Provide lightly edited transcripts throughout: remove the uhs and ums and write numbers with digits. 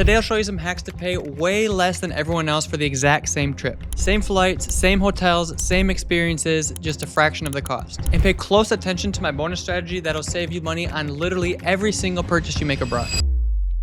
Today I'll show you some hacks to pay way less than everyone else for the exact same trip. Same flights, same hotels, same experiences, just a fraction of the cost. And pay close attention to my bonus strategy that'll save you money on literally every single purchase you make abroad.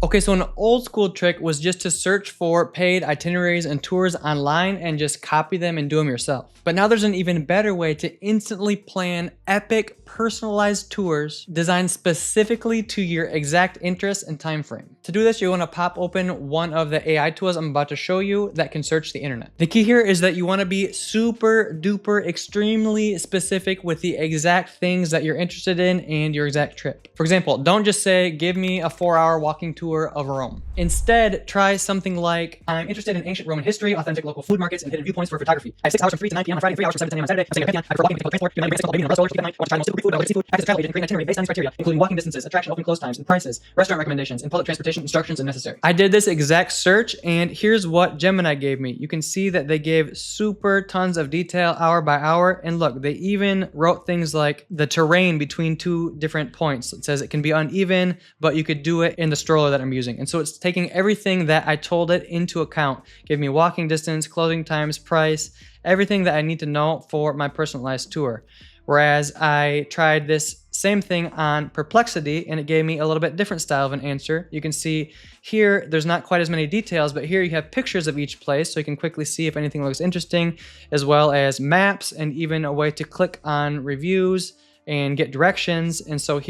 Okay, so an old school trick was just to search for paid itineraries and tours online and just copy them and do them yourself. But now there's an even better way to instantly plan epic personalized tours designed specifically to your exact interests and time frame. To do this, you want to pop open one of the AI tools I'm about to show you that can search the internet. The key here is that you want to be super duper extremely specific with the exact things that you're interested in and your exact trip. For example, don't just say, give me a 4-hour walking tour of Rome. Instead, try something like, I'm interested in ancient Roman history, authentic local food markets, and hidden viewpoints for photography. I have 6 hours from 3 to 9 p.m. on Friday, 3 hours from 7 to 10 a.m. on Saturday. I'm staying at Pantheon. I prefer walking because public transport. You know, basic baby and umbrella storage. Keep in mind, I want to try the most super food, I like seafood. Access to travel agent and create an itinerary based on these criteria, including walking distances, attraction open close times, and prices, restaurant recommendations, and public transportation instructions if necessary. I did this exact search, and here's what Gemini gave me. You can see that they gave super tons of detail hour by hour, and look, they even wrote things like the terrain between 2 different points. It says it can be uneven, but you could do it in the stroller that I'm using. And so it's taking everything that I told it into account. Give me walking distance, closing times, price, everything that I need to know for my personalized tour. Whereas I tried this same thing on Perplexity and it gave me a little bit different style of an answer. You can see here, there's not quite as many details, but here you have pictures of each place so you can quickly see if anything looks interesting, as well as maps and even a way to click on reviews and get directions. And so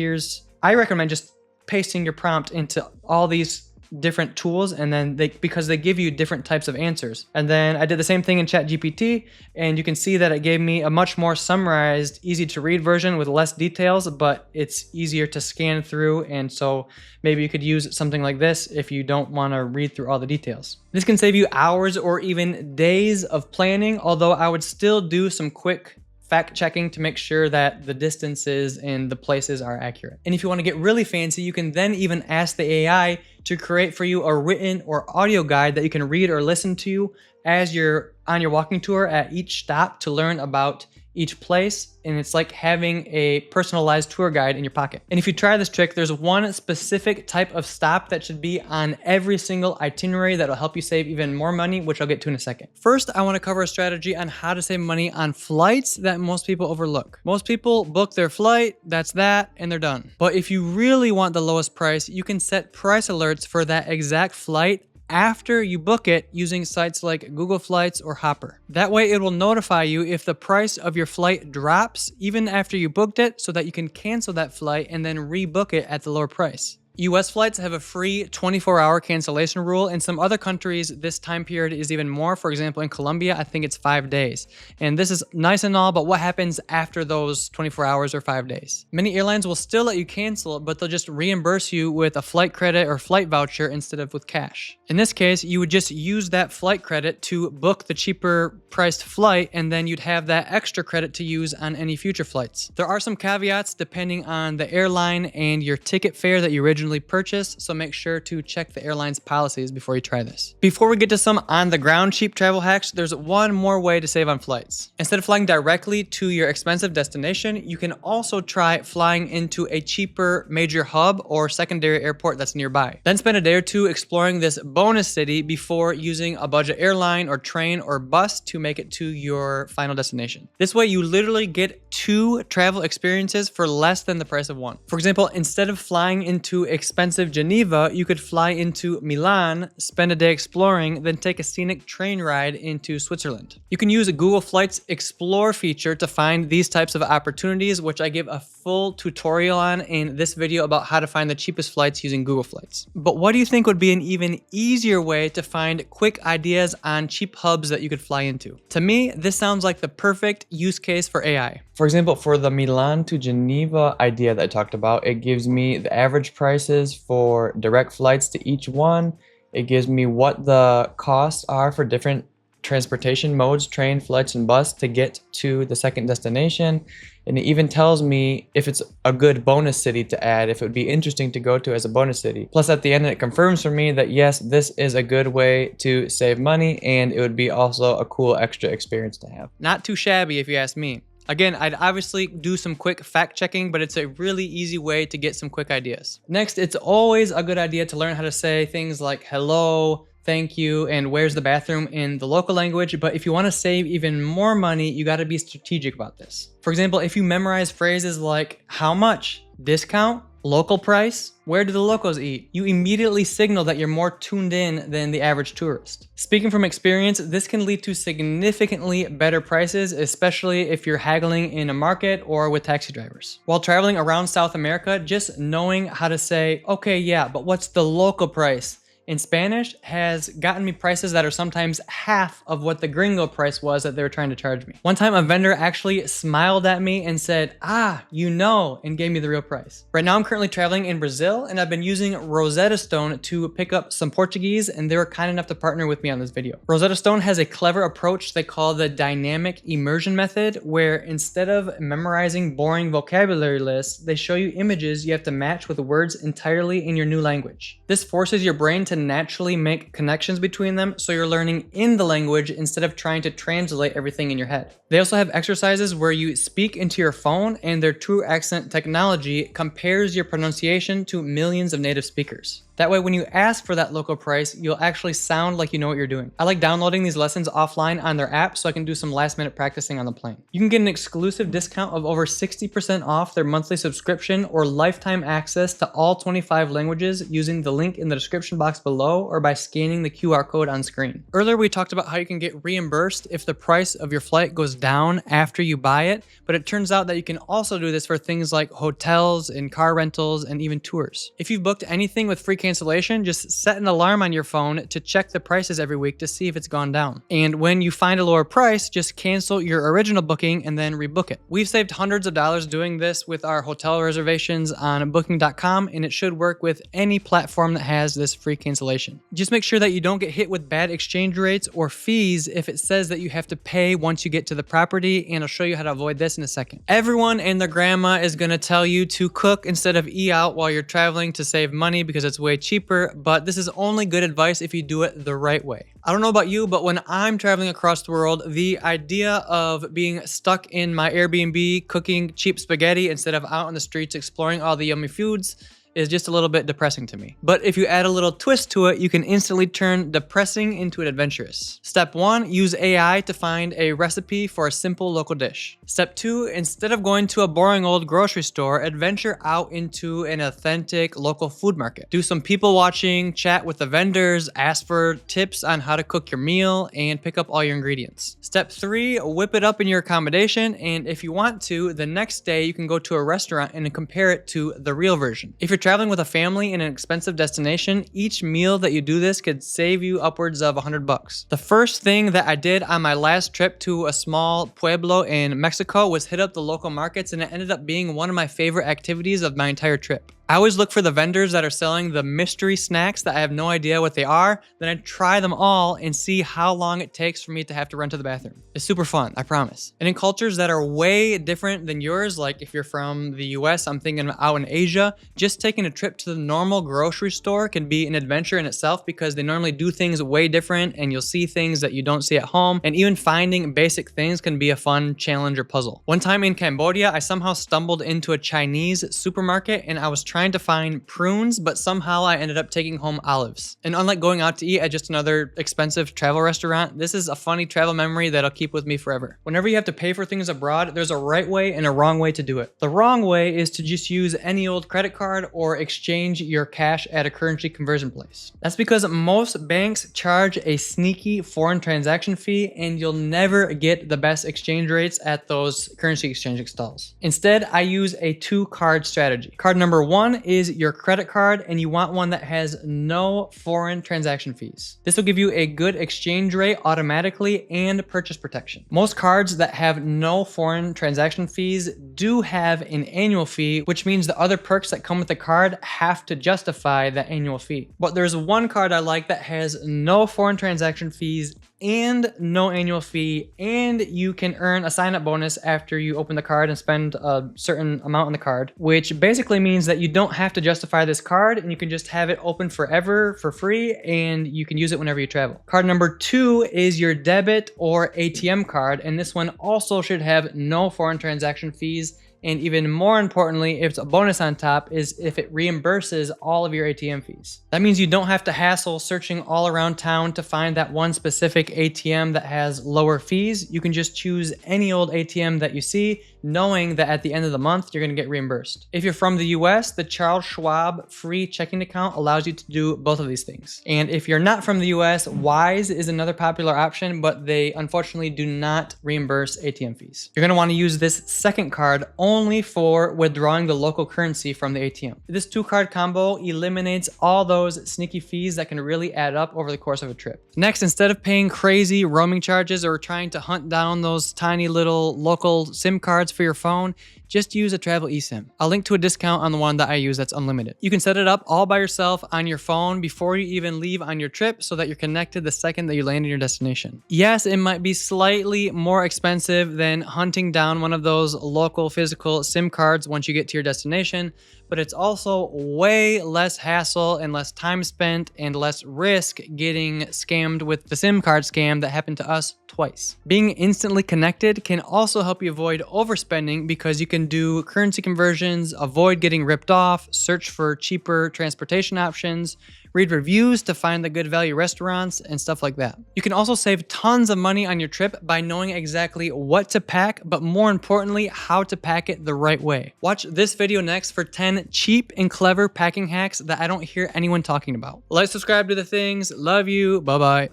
I recommend just pasting your prompt into all these different tools, and then because they give you different types of answers. And then I did the same thing in ChatGPT, and you can see that it gave me a much more summarized, easy to read version with less details, but it's easier to scan through. And so maybe you could use something like this if you don't want to read through all the details. This can save you hours or even days of planning, although I would still do some quick fact checking to make sure that the distances and the places are accurate. And if you want to get really fancy, you can then even ask the AI to create for you a written or audio guide that you can read or listen to as you're on your walking tour at each stop to learn about each place. And it's like having a personalized tour guide in your pocket. And if you try this trick, there's one specific type of stop that should be on every single itinerary that'll help you save even more money, which I'll get to in a second. First, I want to cover a strategy on how to save money on flights that most people overlook. Most people book their flight, that's that, and they're done. But if you really want the lowest price, you can set price alerts for that exact flight after you book it using sites like Google Flights or Hopper. That way it will notify you if the price of your flight drops even after you booked it, so that you can cancel that flight and then rebook it at the lower price. US flights have a free 24-hour cancellation rule. In some other countries, this time period is even more. For example, in Colombia, I think it's 5 days. And this is nice and all, but what happens after those 24 hours or 5 days? Many airlines will still let you cancel, but they'll just reimburse you with a flight credit or flight voucher instead of with cash. In this case, you would just use that flight credit to book the cheaper priced flight, and then you'd have that extra credit to use on any future flights. There are some caveats depending on the airline and your ticket fare that you originally purchased, so make sure to check the airline's policies before you try this. Before we get to some on-the-ground cheap travel hacks, there's one more way to save on flights. Instead of flying directly to your expensive destination, you can also try flying into a cheaper major hub or secondary airport that's nearby. Then spend a day or two exploring this bonus city before using a budget airline or train or bus to make it to your final destination. This way you literally get 2 travel experiences for less than the price of one. For example, instead of flying into expensive Geneva, you could fly into Milan, spend a day exploring, then take a scenic train ride into Switzerland. You can use a Google Flights Explore feature to find these types of opportunities, which I give a full tutorial on in this video about how to find the cheapest flights using Google Flights. But what do you think would be an even easier way to find quick ideas on cheap hubs that you could fly into? To me, this sounds like the perfect use case for AI. For example, for the Milan to Geneva idea that I talked about, it gives me the average prices for direct flights to each one. It gives me what the costs are for different transportation modes, train, flights, and bus to get to the second destination. And it even tells me if it's a good bonus city to add, if it would be interesting to go to as a bonus city. Plus at the end, it confirms for me that yes, this is a good way to save money, and it would be also a cool extra experience to have. Not too shabby if you ask me. Again, I'd obviously do some quick fact checking, but it's a really easy way to get some quick ideas. Next, it's always a good idea to learn how to say things like hello, thank you, and where's the bathroom in the local language. But if you want to save even more money, you got to be strategic about this. For example, if you memorize phrases like how much, discount, local price, where do the locals eat, you immediately signal that you're more tuned in than the average tourist. Speaking from experience, this can lead to significantly better prices, especially if you're haggling in a market or with taxi drivers. While traveling around South America, just knowing how to say, okay, yeah, but what's the local price in Spanish has gotten me prices that are sometimes half of what the gringo price was that they were trying to charge me. One time a vendor actually smiled at me and said, ah, you know, and gave me the real price. Right now I'm currently traveling in Brazil and I've been using Rosetta Stone to pick up some Portuguese, and they were kind enough to partner with me on this video. Rosetta Stone has a clever approach they call the dynamic immersion method, where instead of memorizing boring vocabulary lists, they show you images you have to match with words entirely in your new language. This forces your brain to naturally make connections between them, so you're learning in the language instead of trying to translate everything in your head. They also have exercises where you speak into your phone and their true accent technology compares your pronunciation to millions of native speakers. That way, when you ask for that local price, you'll actually sound like you know what you're doing. I like downloading these lessons offline on their app so I can do some last minute practicing on the plane. You can get an exclusive discount of over 60% off their monthly subscription or lifetime access to all 25 languages using the link in the description box below or by scanning the QR code on screen. Earlier, we talked about how you can get reimbursed if the price of your flight goes down after you buy it, but it turns out that you can also do this for things like hotels and car rentals and even tours. If you've booked anything with free cancellation, just set an alarm on your phone to check the prices every week to see if it's gone down. And when you find a lower price, just cancel your original booking and then rebook it. We've saved hundreds of dollars doing this with our hotel reservations on booking.com, and it should work with any platform that has this free cancellation. Just make sure that you don't get hit with bad exchange rates or fees if it says that you have to pay once you get to the property, and I'll show you how to avoid this in a second. Everyone and their grandma is going to tell you to cook instead of eat out while you're traveling to save money because it's way cheaper, but this is only good advice if you do it the right way. I don't know about you, but when I'm traveling across the world, the idea of being stuck in my Airbnb cooking cheap spaghetti instead of out on the streets exploring all the yummy foods is just a little bit depressing to me. But if you add a little twist to it, you can instantly turn depressing into an adventurous. Step 1, use AI to find a recipe for a simple local dish. Step 2, instead of going to a boring old grocery store, adventure out into an authentic local food market. Do some people watching, chat with the vendors, ask for tips on how to cook your meal, and pick up all your ingredients. Step 3, whip it up in your accommodation, and if you want to, the next day you can go to a restaurant and compare it to the real version. If you're traveling with a family in an expensive destination, each meal that you do this could save you upwards of $100. The first thing that I did on my last trip to a small pueblo in Mexico was hit up the local markets, and it ended up being one of my favorite activities of my entire trip. I always look for the vendors that are selling the mystery snacks that I have no idea what they are. Then I try them all and see how long it takes for me to have to run to the bathroom. It's super fun, I promise. And in cultures that are way different than yours, like if you're from the US, I'm thinking out in Asia, just taking a trip to the normal grocery store can be an adventure in itself because they normally do things way different and you'll see things that you don't see at home. And even finding basic things can be a fun challenge or puzzle. One time in Cambodia, I somehow stumbled into a Chinese supermarket and I was trying to find prunes, but somehow I ended up taking home olives. And unlike going out to eat at just another expensive travel restaurant, this is a funny travel memory that'll keep with me forever. Whenever you have to pay for things abroad, there's a right way and a wrong way to do it. The wrong way is to just use any old credit card or exchange your cash at a currency conversion place. That's because most banks charge a sneaky foreign transaction fee, and you'll never get the best exchange rates at those currency exchange stalls. Instead, I use a 2-card strategy. Card number 1 is your credit card, and you want one that has no foreign transaction fees. This will give you a good exchange rate automatically and purchase protection. Most cards that have no foreign transaction fees do have an annual fee, which means the other perks that come with the card have to justify the annual fee. But there's one card I like that has no foreign transaction fees and no annual fee, and you can earn a sign-up bonus after you open the card and spend a certain amount on the card, which basically means that you don't have to justify this card and you can just have it open forever for free and you can use it whenever you travel. Card number 2 is your debit or ATM card, and this one also should have no foreign transaction fees. And even more importantly, if it's a bonus on top, is if it reimburses all of your ATM fees. That means you don't have to hassle searching all around town to find that one specific ATM that has lower fees. You can just choose any old ATM that you see, knowing that at the end of the month, you're gonna get reimbursed. If you're from the US, the Charles Schwab free checking account allows you to do both of these things. And if you're not from the US, Wise is another popular option, but they unfortunately do not reimburse ATM fees. You're gonna wanna use this second card only for withdrawing the local currency from the ATM. This 2-card combo eliminates all those sneaky fees that can really add up over the course of a trip. Next, instead of paying crazy roaming charges or trying to hunt down those tiny little local SIM cards for your phone, just use a travel eSIM. I'll link to a discount on the one that I use that's unlimited. You can set it up all by yourself on your phone before you even leave on your trip so that you're connected the second that you land in your destination. Yes, it might be slightly more expensive than hunting down one of those local physical SIM cards once you get to your destination, but it's also way less hassle and less time spent and less risk getting scammed with the SIM card scam that happened to us twice. Being instantly connected can also help you avoid overspending because you can do currency conversions, avoid getting ripped off, search for cheaper transportation options, read reviews to find the good value restaurants, and stuff like that. You can also save tons of money on your trip by knowing exactly what to pack, but more importantly, how to pack it the right way. Watch this video next for 10 cheap and clever packing hacks that I don't hear anyone talking about. Like, subscribe to the things. Love you. Bye-bye.